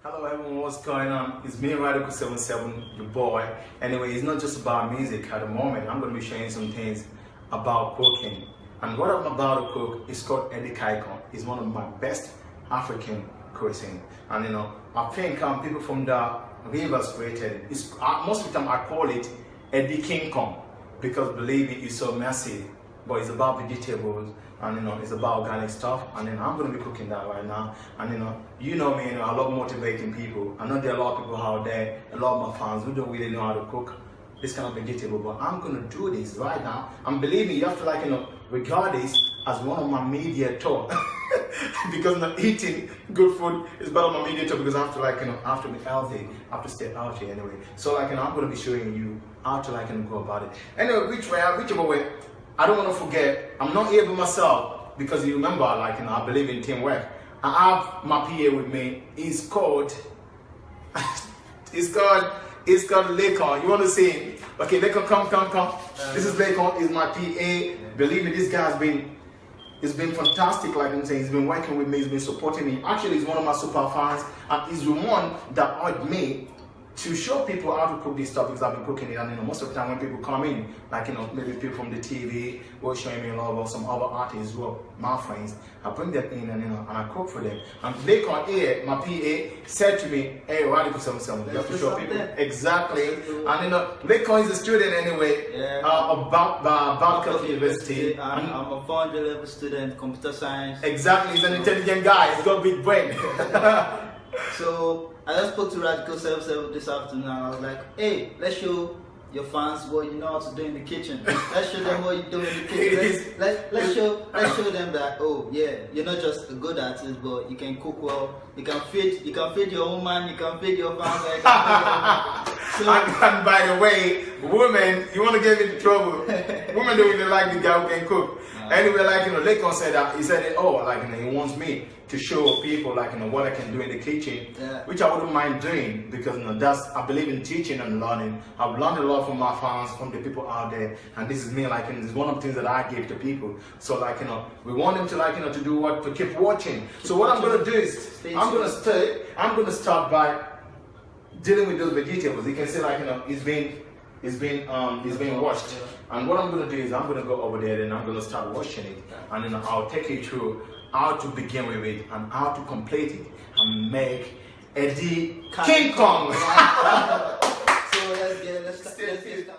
Hello everyone, what's going on? It's me, Radical77, your boy. Anyway, it's not just about music at the moment. I'm going to be showing some things about cooking. And what I'm about to cook is called Edikaikong. It's one of my best African cuisine. And I think people from the rivers created it. Most of the time I call it Edikaikong because believe me, it's so massive. But it's about vegetables and it's about organic stuff, and I'm going to be cooking that right now. And you know me, I love motivating people. I know there are a lot of people out there, a lot of my fans who don't really know how to cook this kind of vegetable, but I'm going to do this right now. And believe me, you have to regard this as one of my media tour because eating good food is part of my media tour, because I have to I have to be healthy, I have to stay healthy anyway. So I'm going to be showing you how to go about it. Anyway, whichever way. I don't want to forget, I'm not here by myself, because you remember, I believe in teamwork. I have my PA with me. It's called Lekon. You want to see him? Okay, Lekon, come. This is Lekon, is my PA. Believe me, this guy has been fantastic. Like I'm saying, he's been working with me, he's been supporting me. Actually, he's one of my super fans, and he's the one that urged me to show people how to cook these stuff, because I've been cooking it. And most of the time when people come in, maybe people from the TV were showing me a lot of some other artists who are my friends, I bring them in and I cook for them. And Lekon here, my PA, said to me, hey, Radical77, you have to show people. Exactly. And Lekon is a student anyway, of Radical77. I'm a 400 level student, computer science. Exactly, he's an intelligent guy, he's got a big brain. So I just spoke to Radical77 this afternoon, and I was like, hey, let's show your fans what you know how to do in the kitchen. Let's show them what you do in the kitchen. Let's show them that, oh yeah, you're not just a good artist, but you can cook well. You can feed your own man, you can feed your fans. And by the way, women, you want to get into trouble. Women don't even like the guy who can cook. Anyway, Lekon said that, he said, he wants me to show people what I can do in the kitchen, which I wouldn't mind doing, because I believe in teaching and learning. I've learned a lot from my fans, from the people out there, and this is me, this is one of the things that I give to people. So we want them to to do what, to keep watching. So what I'm going to do is I'm going to start by dealing with those vegetables. You can see it's been washed. And what I'm going to do is I'm going to go over there and I'm going to start washing it, and then I'll take you through how to begin with it and how to complete it and make Edikaikong. So let's start with it.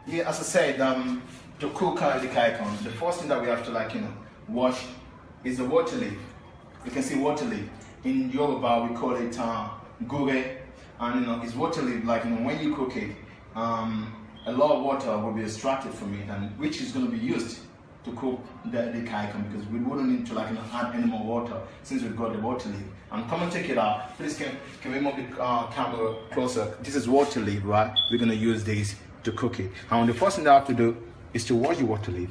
Yeah, as I said, to cook Edikaikong, the first thing that we have to wash is the water leaf. You can see water leaf. In Yoruba we call it gure, and it's water leaf. When you cook it, a lot of water will be extracted from it, and which is going to be used to cook the Edikaikong, because we wouldn't need to add any more water since we've got the water leaf. And come and take it out. Please can we move the camera closer? This is water leaf, right? We're going to use this to cook it. And the first thing that I have to do is to wash the water leaf,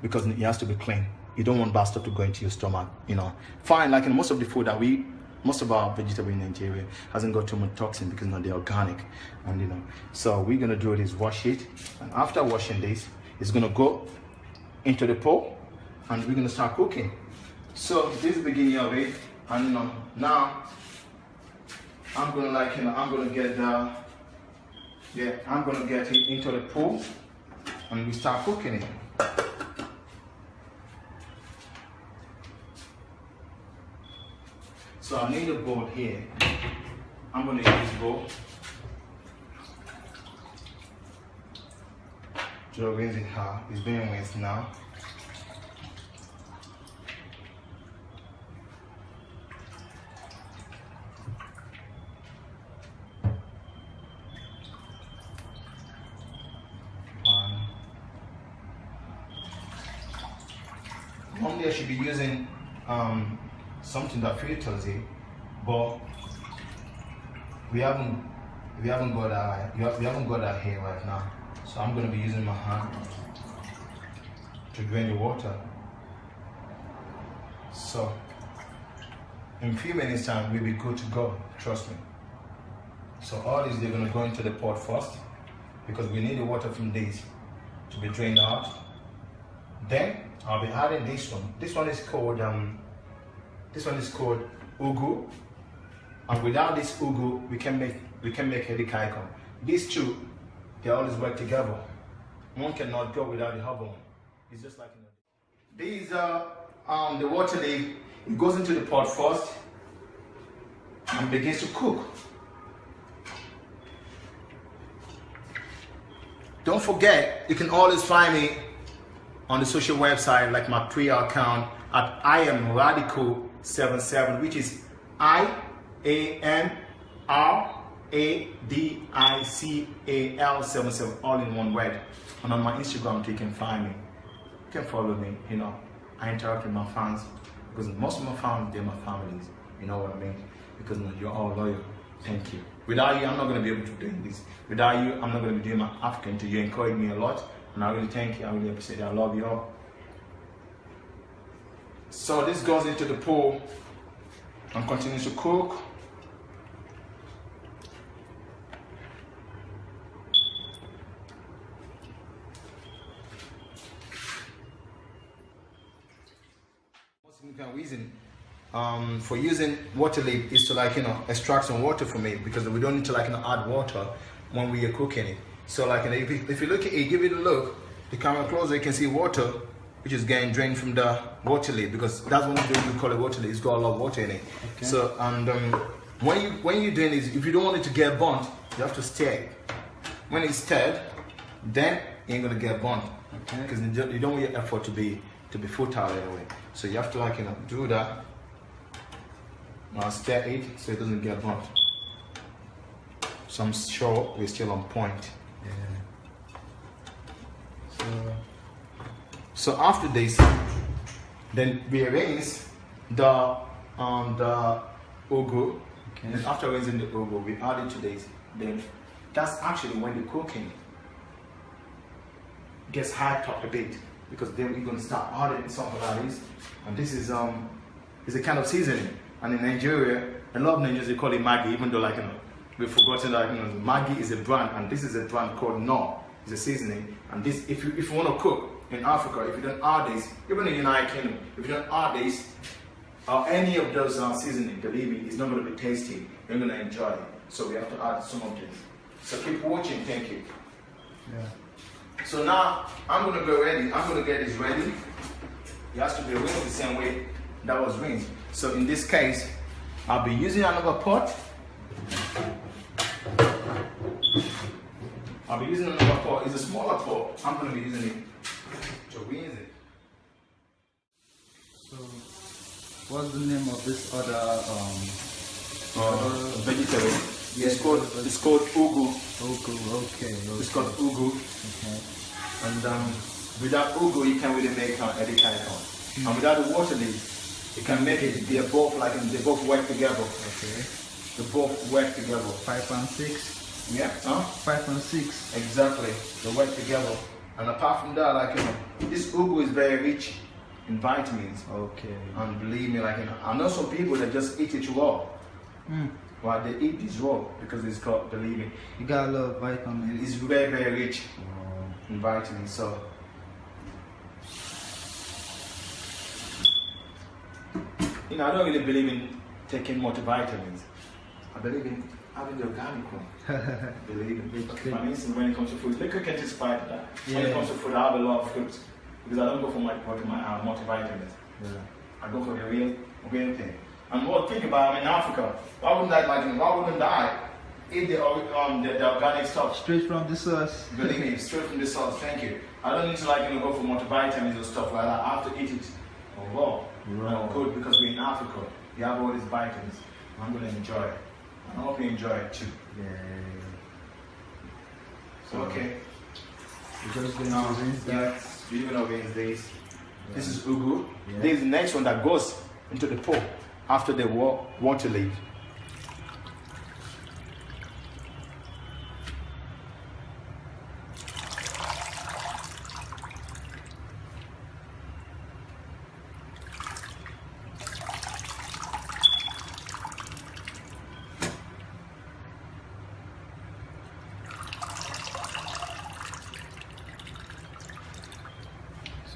because it has to be clean. You don't want bad stuff to go into your stomach. Fine, most of the food that most of our vegetable in Nigeria hasn't got too much toxin, because they're organic, and so we're gonna do is wash it, and after washing this, it's gonna go into the pot, and we're gonna start cooking. So this is the beginning of it, and now I'm gonna I'm gonna get it into the pot, and we start cooking it. So I need a bowl here. I'm going to use this bowl to rinse it out. It's being rinsed now. Normally I should be using something that filters it, but we haven't got that here right now. So I'm going to be using my hand to drain the water. So in a few minutes time we'll be good to go, trust me. So all these, they're going to go into the pot first, because we need the water from these to be drained out. Then I'll be adding this one. This one is called ugu, and without this ugu, we can make Edikaikong. These two, they always work together. One cannot go without the other one. It's just like, you know. These are the water leaf. It goes into the pot first and begins to cook. Don't forget, you can always find me on the social website, like my Twitter account at I am Radical77, which is IAMRADICAL77, all in one word. And on my Instagram too, you can find me. You can follow me. You know, I interact with my fans because most of my fans, they're my families. You know what I mean? Because you're all loyal. Thank you. Without you, I'm not going to be able to do this. Without you, I'm not going to be doing my African too. You encourage me a lot, and I really thank you. I really appreciate it. I love you all. So this goes into the pot and continues to cook. Most significant reason for using water leaf is to, like, you know, extract some water from it, because we don't need to, like, you know, add water when we are cooking it. So, like, you know, if you look at it, give it a look, the camera closer, you can see water which is getting drained from the water leaf, because that's one of the things we call it water leaf. It's got a lot of water in it. Okay. So, and when you're doing this, if you don't want it to get burnt, you have to stir it. When it's stirred, then you ain't gonna get burnt. Okay. Because you don't want your effort to be futile anyway. So you have to, like, you know, do that. Now stir it so it doesn't get burnt. So I'm sure we're still on point. Yeah. So after this, then we rinse the ugu. Okay. And after rinsing the ugu, we add it to this. Then that's actually when the cooking gets hyped up a bit, because then we're gonna start adding something like this. And this is a kind of seasoning. And in Nigeria, a lot of Nigerians, they call it Maggi, even though, like, you know, we've forgotten that, you know, Maggi is a brand, and this is a brand called No. It's a seasoning. And this, if you want to cook in Africa, if you don't add this, even in the United Kingdom, if you don't add this or any of those seasoning, believe me, it's not going to be tasty. You're going to enjoy it. So we have to add some of this. So keep watching. Thank you. Yeah. So now I'm going to go ready. I'm going to get this ready. It has to be rinsed the same way that was rinsed. So in this case, I'll be using another pot. It's a smaller pot. I'm going to be using it to rinse it. So, what's the name of this other vegetable? Yeah, it's called ugu. Ugu, okay. It's called ugu. Okay. And without ugu, you can't really make Edikaikong. And without the water leaf, you can make it. They both work together. Okay. They both work together. 5 and 6. Yeah. Huh? 5 and 6. Exactly. They work together. And apart from that, like, you know, this ugu is very rich in vitamins. Okay. And believe me, like, you know, I know some people that just eat it raw. Well, they eat this raw because it's called, believe me, you got a lot of vitamins. It's very, very rich in vitamins. So, you know, I don't really believe in taking multivitamins. I believe in having the organic one. Believe in. Okay. For instance, when it comes to food, look, I can testify to that. Yeah. When it comes to food, I have a lot of fruits because I don't go for my multivitamins. Yeah. I go for the real thing. And what think about, in Africa, why wouldn't I eat the organic stuff? Straight from the source. Believe me, straight from the source. Thank you. I don't need to, like, you know, go for multivitamins or stuff like that. I have to eat it raw. Good, because we're in Africa. We have all these vitamins. I'm gonna enjoy it. I hope you enjoy it too. Yeah. So okay. We're just going to rinse that. We're gonna rinse this. Yeah. This is ugu. Yeah. This is the next one that goes into the pot after the water leaf.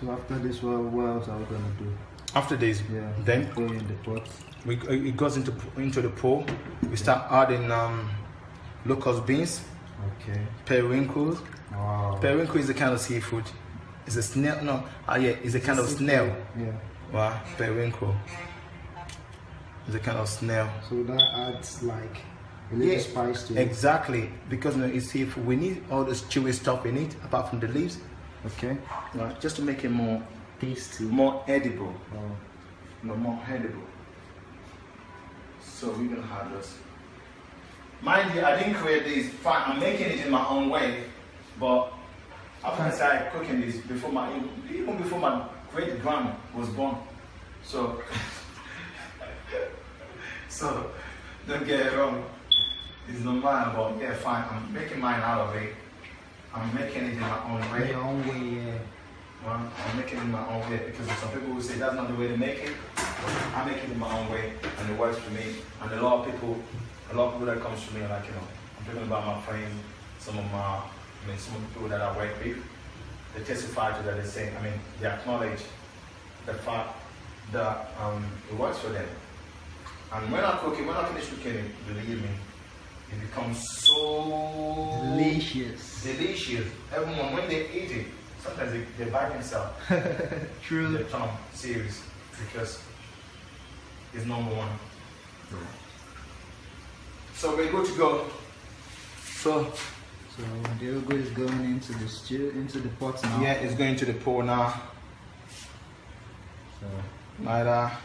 So after this, what else are we gonna do? After this, yeah, then go in the pot. it goes into the pot. We start adding locust beans, Okay. periwinkles. Wow. Periwinkle is a kind of seafood. It's a snail. No, yeah, it's a kind of snail. Yeah. Wow, periwinkle. It's a kind of snail. So that adds like a little spice to it. Exactly, because it's seafood. We need all this chewy stuff in it, apart from the leaves. Okay. Right, just to make it more Tasty. more edible. Oh. No, more edible. So we're gonna have this. Mind you, I didn't create this. Fine, I'm making it in my own way, but I started cooking this before even before my great grandma was born. So, so don't get it wrong. It's not mine, but yeah, fine. I'm making mine out of it. I'm making it in my own way. Your own way, yeah. Well, I'm making it in my own way because some people will say that's not the way to make it. I make it in my own way and it works for me. And a lot of people that comes to me are like, I'm talking about my friends, some of the people that I work with, they testify to that. They say, they acknowledge the fact that it works for them. And when I finish cooking it, believe me, it becomes so delicious. Everyone, when they eat it, sometimes they bite themselves. True. Their tongue, serious, because it's number one. So we're good to go. So the ugu is going into the stew, into the pot now. yeah, it's going to the pot now. So Like that.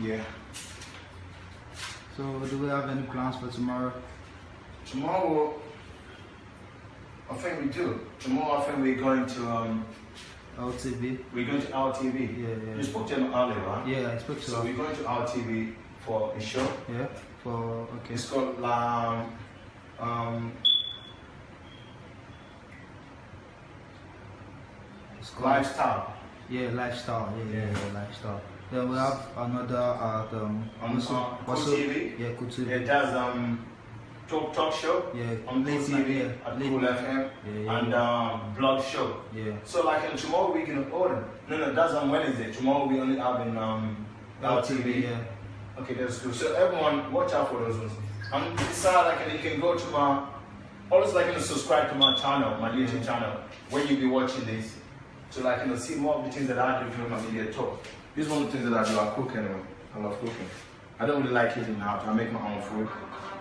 Yeah. So do we have any plans for tomorrow? Tomorrow, I think we do. Tomorrow, I think we're going to LTV? We're going to RTV. Yeah. You spoke to him earlier, right? Yeah, I spoke to So her. we're going to RTV for a show. Yeah, for, okay. It's called It's called, Lifestyle. yeah, lifestyle. Yeah, lifestyle. Then we have another at On Waso. TV. Yeah, Kutu. It does talk show. Yeah, On late TV night, yeah. at Late Cool night. FM Yeah. and blog show. Yeah. So like tomorrow we can order. No, that's on Wednesday. Tomorrow we only have in LTV. Yeah. Okay, that's good. So everyone, watch out for those ones. And decide you can go to my, always subscribe to my channel, my YouTube channel, where you'll be watching this. So see more of the things that I do during my media talk. This is one of the things that I do. I cook anyway. I love cooking. I don't really like eating out. I make my own food.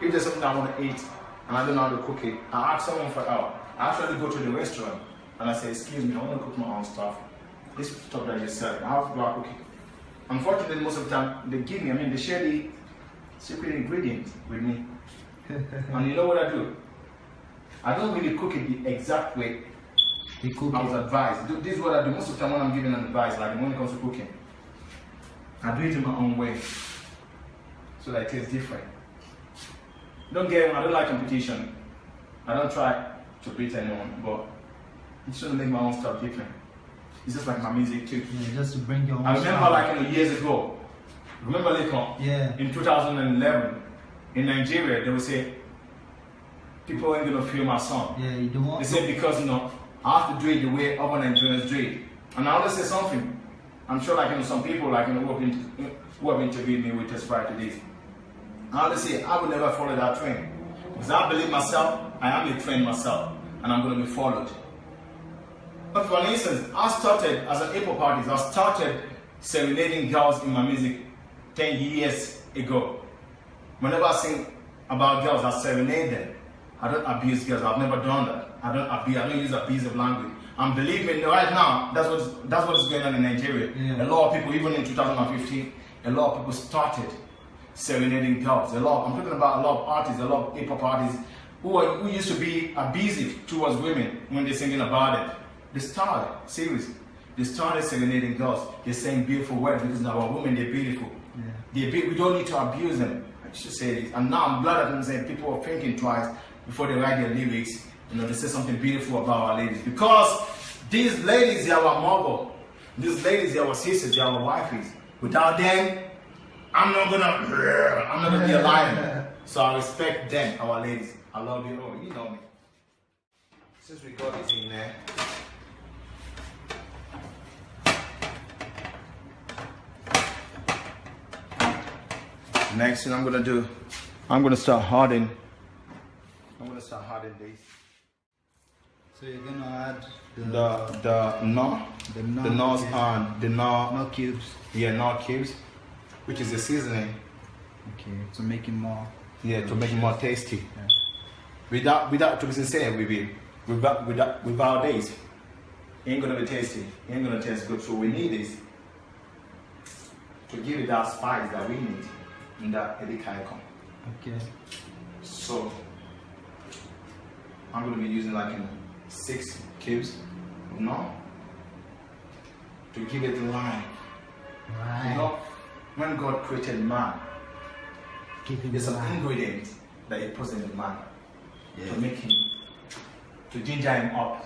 If there's something I want to eat and I don't know how to cook it, I ask someone for help. I actually go to the restaurant and I say, excuse me, I want to cook my own stuff. This stuff that you're selling, how do I cook it? Unfortunately, most of the time, they give me, they share the secret ingredients with me. And you know what I do? I don't really cook it the exact way I was advised. This is what I do most of the time when I'm giving advice, when it comes to cooking. I do it in my own way, so that it tastes different. Don't get me, I don't like competition. I don't try to beat anyone, but it's just to make my own stuff different. It's just like my music too. Yeah, just to bring your own I remember years ago, remember yeah. in 2011, in Nigeria, they would say, people ain't gonna feel my song. Yeah, you don't want They say because I have to do it the way other Nigerians do it. And I always say something. I'm sure some people who have interviewed me will testify to this. I always say I will never follow that trend. Because I believe myself, I am a trend myself, and I'm gonna be followed. But for instance, I started as an hip-hop artist, I started serenading girls in my music 10 years ago. Whenever I sing about girls, I serenade them. I don't abuse girls, I've never done that. I don't use abusive language. And believe me, right now, that's what is going on in Nigeria. Yeah. A lot of people, even in 2015, a lot of people started serenading girls. I'm talking about a lot of artists, a lot of hip-hop artists who used to be abusive towards women when they're singing about it. They started, seriously. They started serenading girls. They're saying beautiful words because our women, they're beautiful. Yeah. We don't need to abuse them. I should say this. And now I'm glad that I'm saying people are thinking twice before they write their lyrics. They say something beautiful about our ladies. Because these ladies, they are our mother. These ladies, they are our sisters, they are our wives. Without them, I'm not gonna be a lion. So I respect them, our ladies. I love you all, you know me. Since we got this in there, next thing I'm gonna do, I'm gonna start hardening. I'm gonna start hardening this. So you're gonna add the gnaw cubes. Yeah, gnaw cubes, which is the seasoning. Okay, to make it more. Yeah, to make it more tasty. Yeah. Without to be sincere with you, without this, it ain't gonna be tasty. It ain't gonna taste good. So we need this to give it that spice that we need in that Edikaikong. Okay. So I'm gonna be using like 6 cubes of gnaw to give it life. Right. You know, when God created man, there's some ingredient that He puts in the man to make him, to ginger him up.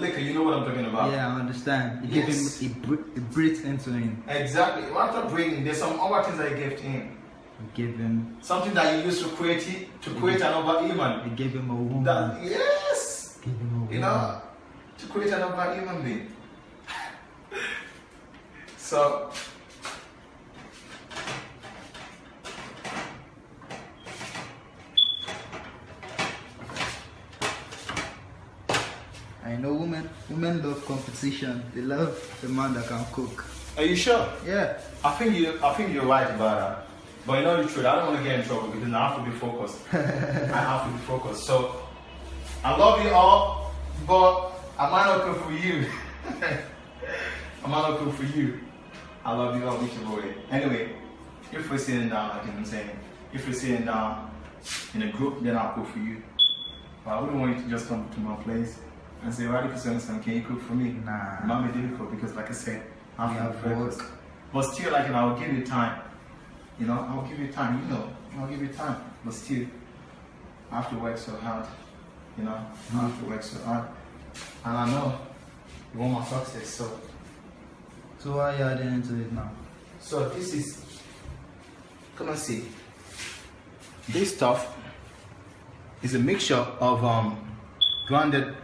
Liquor, you know what I'm talking about? Yeah, I understand. You Yes. give him, it breathes into him. Exactly. After breathing, there's some other things that He gave to him. You give him. Something that you used to create another human. You gave him a woman. Yes. Give him a woman. You know, to create another human being. So I know women love competition. They love the man that can cook. are you sure? Yeah. I think you're right about that. But you know the truth, I don't want to get in trouble because I have to be focused. I have to be focused. So I love you all, but I might not cook for you. I might not cook for you. I love you all, whichever way. Anyway, if we're sitting down, like I'm saying, if we're sitting down in a group, then I'll cook for you. But I wouldn't want you to just come to my place and say, Radical77, can you cook for me? Nah. It might be difficult because, like I said, I have have breakfast. work. But still, like, I'll give you time. You know, I'll give you time, I'll give you time. But still, I have to work so hard. You know, I have to work so hard. And I know you want my success, so. So why are you adding into it now? So this is, come and see. This stuff is a mixture of grounded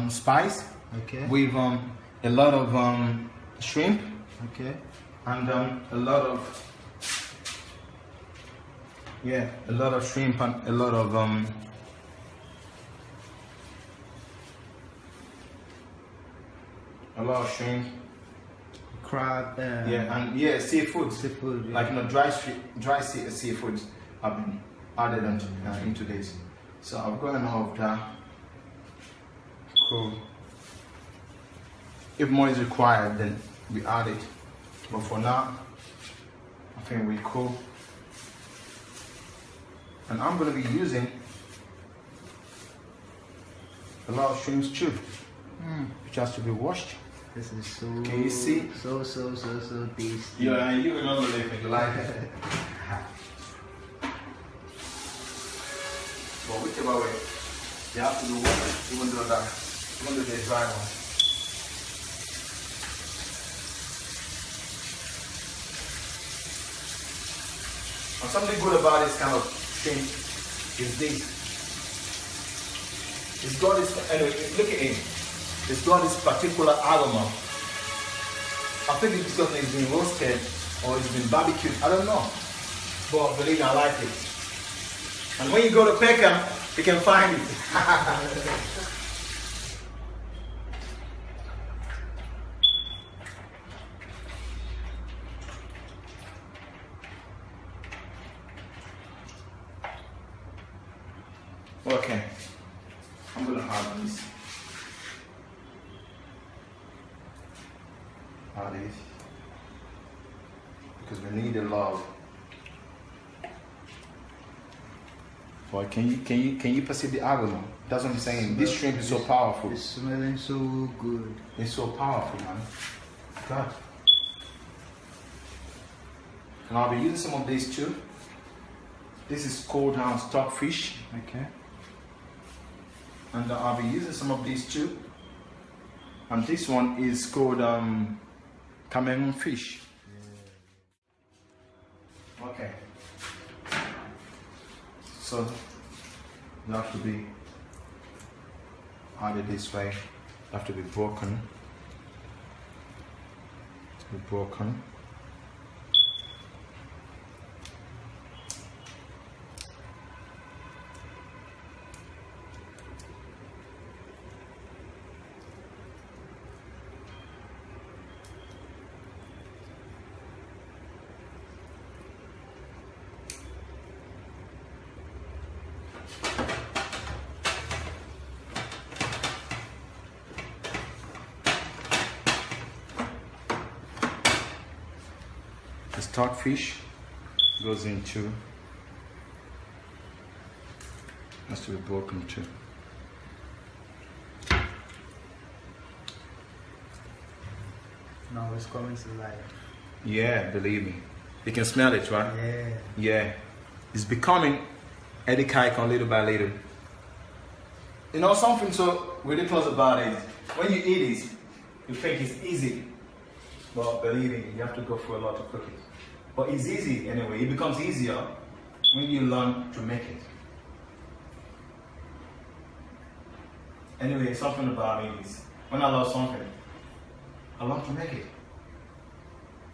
spice Okay. with a lot of shrimp Okay. and a lot of shrimp and a lot of shrimp. Crab. Seafood. Seafood. Yeah. Like dry seafoods have been added into this. So I've gotten all of that. Cool. If more is required, then we add it. But for now, I think we're cool. And I'm going to be using a lot of shrimps too, which has to be washed. This is so. Can you see? So tasty. Yeah, you remember if you like it. But whichever way, you have to do one, even though the dry one. And something good about this kind of thing is this. It's got this, anyway, look at it. It's got this particular aroma. I think it's because it's been roasted or it's been barbecued. I don't know. But believe me, I like it. And when you go to Peckham, you can find it. Okay, I'm gonna have this. Because we need the love. But can you perceive the aroma? That's what I'm saying. This shrimp is so powerful. It's smelling so good. It's so powerful, man. God. And I'll be using some of these too. This is cold down stockfish. Okay. And I'll be using some of these too. And this one is called Cameroon fish. Okay. So you have to be added this way. You have to be broken. The stockfish goes into, has to be broken too. Now it's coming to life. Yeah, believe me. You can smell it, right? Yeah. Yeah. It's becoming Edikaikong little by little. You know something so ridiculous about it? When you eat it, you think it's easy. But believe me, you have to go through a lot to cook it. But it's easy anyway. It becomes easier when you learn to make it. Anyway, something about me is when I love something, I love to make it.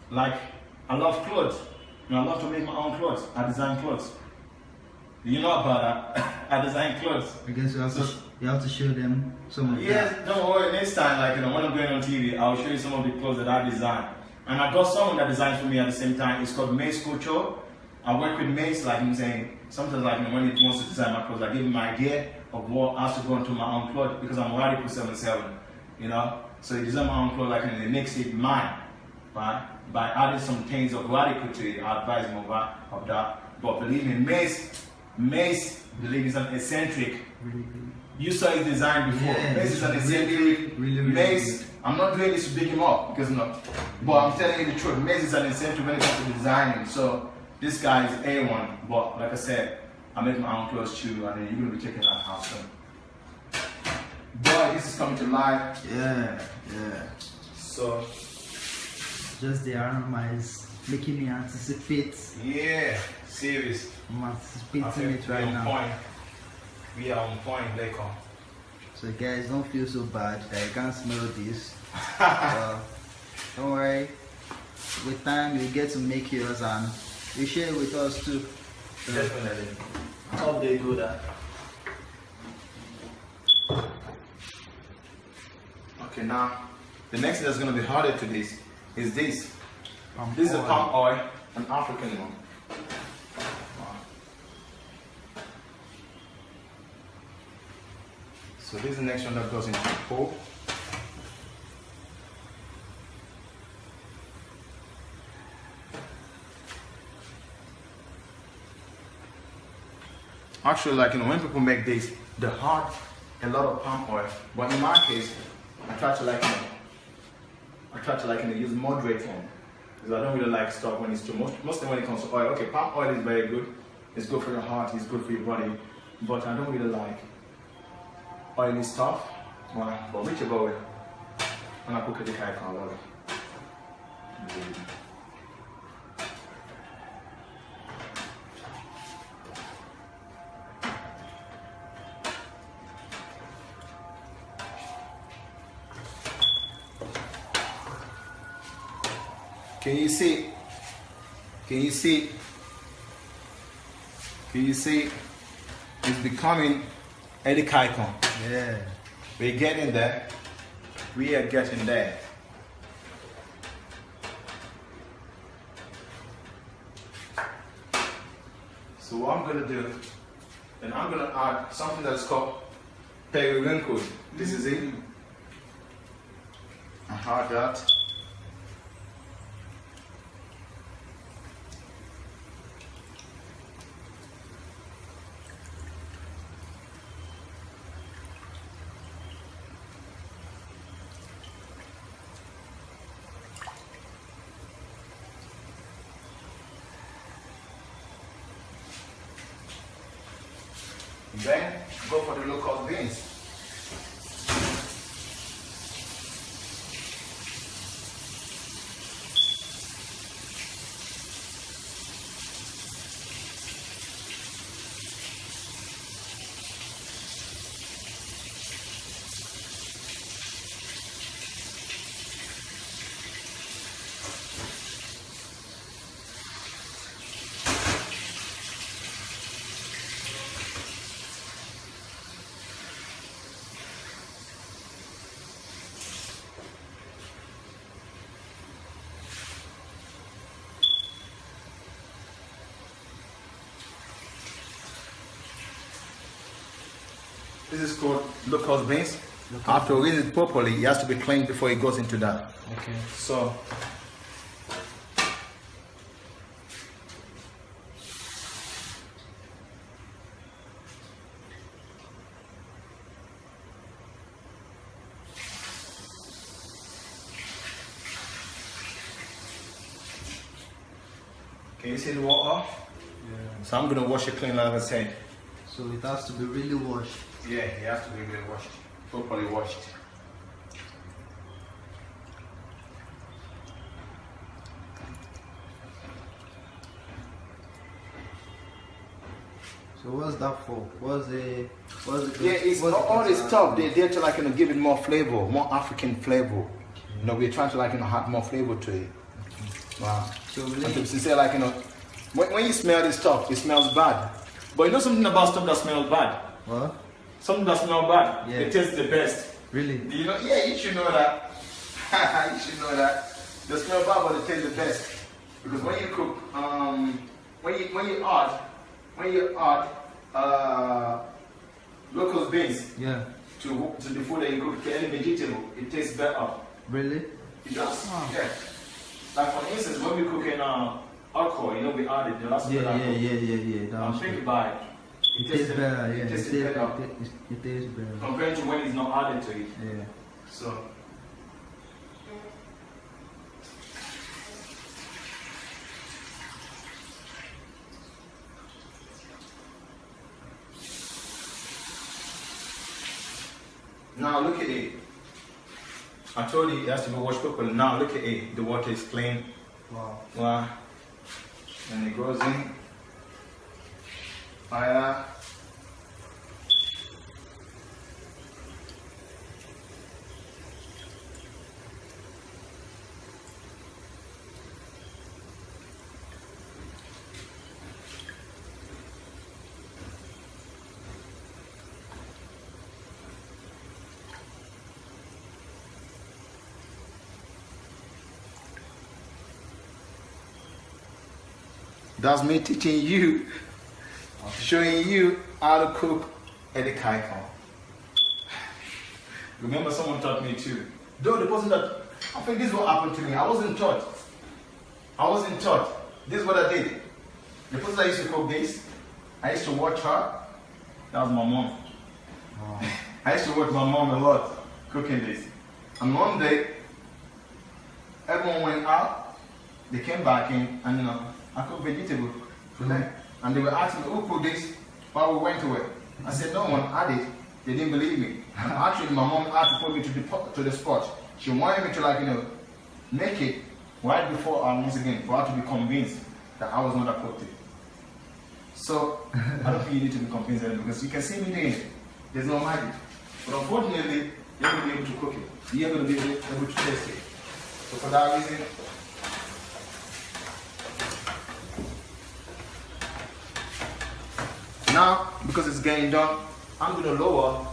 Like, I love clothes, and I love to make my own clothes. I design clothes. You know about that? I design clothes. I guess you have to show them some of that. Yes, don't worry. Next time, like, when I'm going on TV, I'll show you some of the clothes that I design. And I got someone that designs for me at the same time. It's called Mace Couture. I work with Mace, like I'm saying, sometimes like when he wants to design my clothes, I give him my idea of what has to go into my own clothes because I'm Radical77, you know. So he designs my own clothes, like, and he makes it mine, right? By adding some things of Radical to it, I advise him of that. But believe me, Mace, believe he's an eccentric. Really. You saw his design before. Yeah, Mace is an eccentric. Really Mace, good. I'm not doing this to big him up because no. But I'm telling you the truth. Mace is an eccentric when it comes to designing. So this guy is A1. But like I said, I make my own clothes too, and then you're gonna be checking that out soon. Boy, this is coming to life. Yeah. So Just the aroma is making me anticipate. yeah, serious. I'm anticipating it right now. We are on point, Leko. So guys, don't feel so bad that you can't smell this. Don't worry. With time, you get to make yours and you share it with us too. So, Definitely. hope they do that. Okay, now the next thing that's gonna be harder to this is this. Palm This is a oil. palm oil, an African one. So this is the next one that goes into the bowl. Actually, like, you know, when people make this, they add a lot of palm oil. But in my case, I try to use moderate one. Because I don't really like stuff when it's too much. Mostly when it comes to oil. Okay, palm oil is very good. It's good for your heart, it's good for your body. But I don't really like oily stuff. Well, but whichever way, when I cook Edikaikong, I love it. Can you see? Can you see? Can you see? It's becoming Edikaikong. Yeah. We're getting there. We are getting there. So what I'm gonna do, and I'm gonna add something that's called periwinkle. This is it. I add that. Then go for the local beans. This is called locust beans. After rinse it properly, it has to be cleaned before it goes into that. Okay. So can you see the water? Yeah. So I'm gonna wash it clean like I said. So it has to be really washed. Yeah, it has to be really washed, properly washed. So what's that for? What's the Yeah, it's all this stuff. They're there to like give it more flavor, more African flavor. We're trying to add more flavor to it. Wow. So and to say when you smell this stuff, it smells bad. But you know something about stuff that smells bad? What? Something that smells bad. Yeah. It tastes the best. Really? Do you know? Yeah, you should know that. You should know that. They smell bad, but it tastes the best. Because when you cook, when you add locust beans, yeah, to the food that you cook, to any vegetable, it tastes better. Really? It does. Oh. Yeah. Like for instance, when we cook in alcohol, we add it. The last Yeah. I'm thinking about it. It tastes better. Yeah. It tastes better. It tastes better. Compared to when it's not added to it. Yeah. So. Now look at it. I told you it has to be washed properly. Now look at it. The water is clean. Wow. Wow. And it goes in. Fire. That's me teaching you, showing you how to cook Edikaikong. Remember, someone taught me too. Though the person that, I think this is what happened to me. I wasn't taught. This is what I did. The person that used to cook this, I used to watch her. That was my mom. Oh. I used to watch my mom a lot cooking this. And one day, everyone went out. They came back in, and I cooked vegetable for them. And they were asking me, who cooked this while we went away? I said, no one had it. They didn't believe me. And actually, my mom had to put me to the spot. She wanted me to make it right before once again, for her to be convinced that I was not a cooked it. So, I don't think you need to be convinced anymore, because you can see me doing it. There's no magic. But unfortunately, you're going to be able to cook it. You're going to be able to taste it. So for that reason, now, because it's getting done, I'm going to lower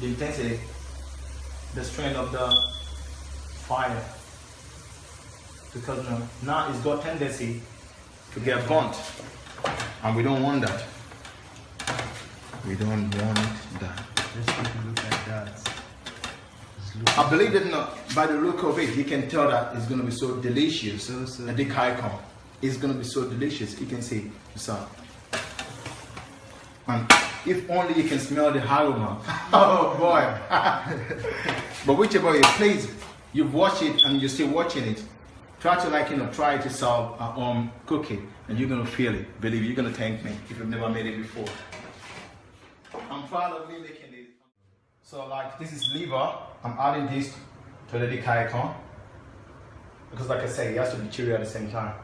the intensity, the strength of the fire. Because now it's got tendency to get burnt. And we don't want that. We don't want that. Let's take a look at that. I believe that by the look of it, you can tell that it's going to be so delicious. So. Edikaikong. It's going to be so delicious. You can see. So. And if only you can smell the aroma. Oh boy. But whichever way, please, you've watched it and you're still watching it. Try to try it yourself at home, cook it, and you're gonna feel it. Believe me, you're gonna thank me if you've never made it before. I'm proud of me making this. So this is liver. I'm adding this to the Edikaikong because like I say, it has to be chewy at the same time.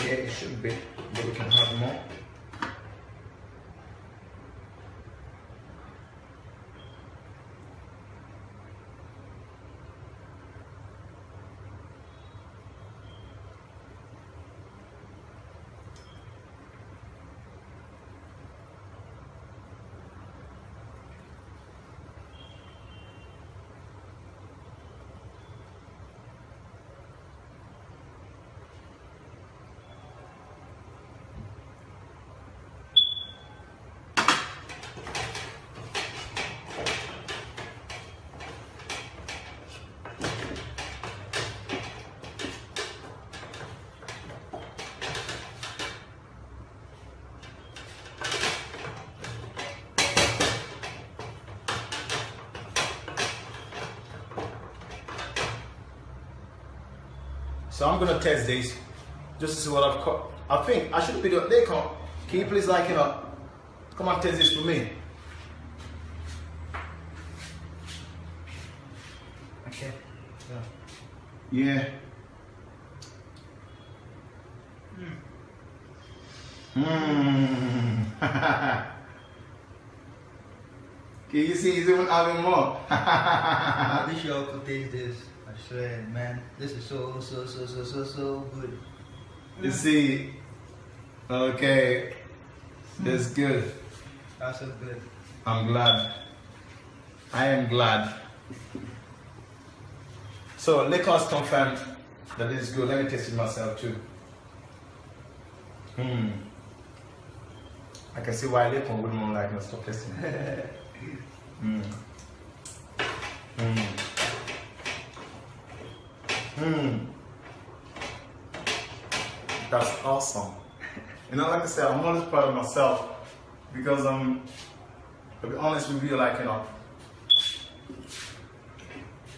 Yeah, it should be, but we can have more. So I'm gonna test this just to see what I've caught. I think I should be doing. They come. Can you please come and test this for me? Okay. Yeah. Can you see he's even having more? I wish y'all could taste this. I swear, man, this is so good. You see? Okay. That's good. That's so good. I'm glad. I am glad. So Lakers confirmed that this is good. Let me taste it myself too. I can see why Lakers wouldn't like me. Stop tasting it. That's awesome. You know, like I said, I'm always proud of myself because to be honest with you, like, you know,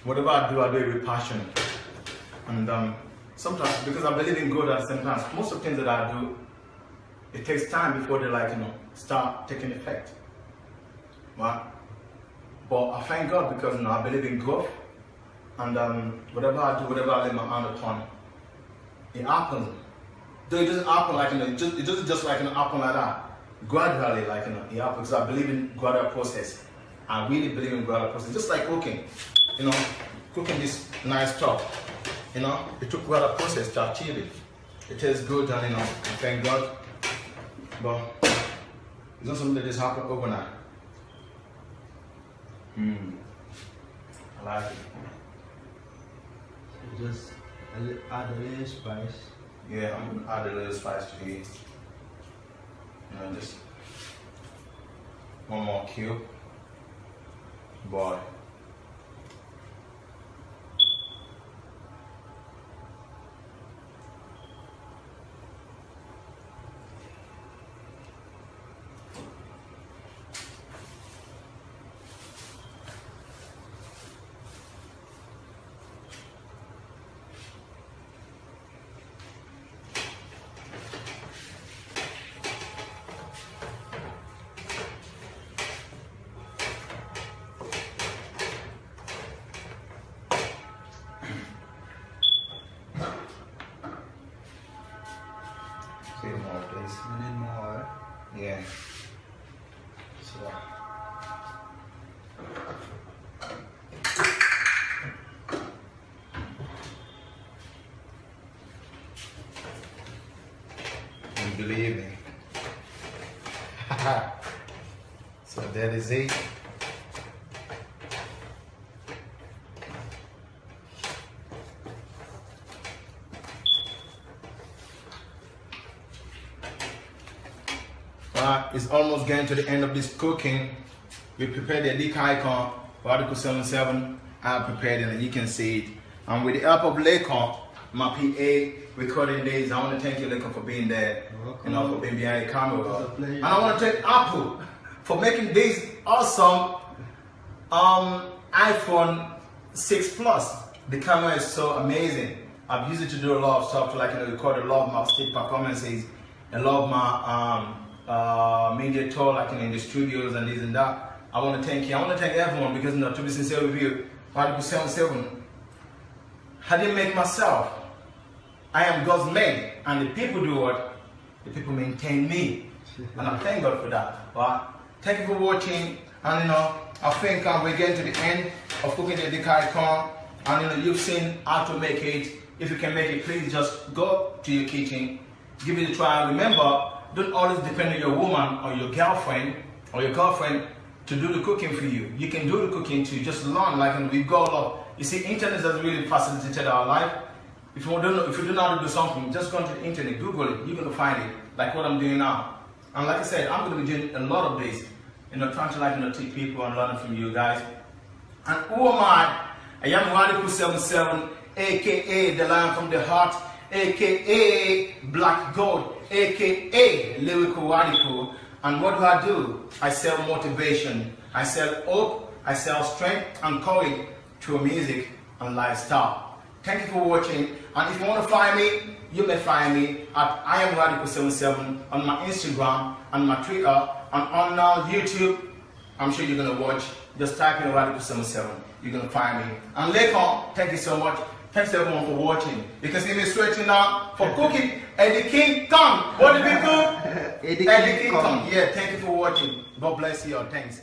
whatever I do it with passion. And sometimes, because I believe in God at the same time, most of the things that I do, it takes time before they, like, you know, start taking effect. Right? But I thank God because, you know, I believe in growth. And whatever I do, whatever I lay my hand upon, it happens. Though it doesn't happen like, you know, it doesn't just like, you know, happen like that. Gradually, like, you know, it happens. I believe in gradual process. I really believe in gradual process. Just like cooking, you know, cooking this nice stuff, you know, it took gradual process to achieve it. It tastes good, and, you know, I thank God. But it's not something that just happened overnight. I like it. So just add a little spice. Yeah, I'm gonna add a little spice to it. You know, just one more cube. Boy. More, please. You need more. Yeah. So. And believe me. So that is it. It's almost getting to the end of this cooking. We prepared the Edikaikong, Radical77. I prepared it and you can see it. And with the help of Lakon, my PA, recording days, I want to thank you, Lakon, for being there. You know, for being behind the camera. And I want to thank Apple for making this awesome iPhone 6 Plus. The camera is so amazing. I've used it to do a lot of stuff, to, like, you know, record a lot of my stage performances, a lot of my media tour, like, in the studios and this and that. I want to thank you. I want to thank everyone because, you know, to be sincere with you, Radical77, I didn't make myself. I am God's made, and the people do what? The people maintain me, and I thank God for that. Right? Thank you for watching, and, you know, I think we're getting to the end of cooking the Edikaikong, and, you know, you've seen how to make it. If you can make it, please just go to your kitchen, give it a try. Remember, don't always depend on your woman or your girlfriend to do the cooking for you. You can do the cooking too. Just learn, like, and we go a lot. You see, internet has really facilitated our life. If you don't know how to do something, just go to the internet, Google it. You're gonna find it, like what I'm doing now. And like I said, I'm gonna be doing a lot of this, you know, trying to, like, you know, teach people and learn from you guys. And who am I? I am Radical77, aka the Lion from the Heart, aka Black Gold, aka Lyrical Radical. And what do? I sell motivation, I sell hope, I sell strength and courage through music and lifestyle. Thank you for watching. And if you want to find me, you may find me at I am Radical77 on my Instagram, on my Twitter, and on YouTube. I'm sure you're going to watch. Just type in Radical77. You're going to find me. And later, thank you so much. Thanks everyone for watching. You can see me stretching out for cooking Edikaikong. What did we do? Edikaikong. Yeah, thank you for watching. God bless you all. Thanks.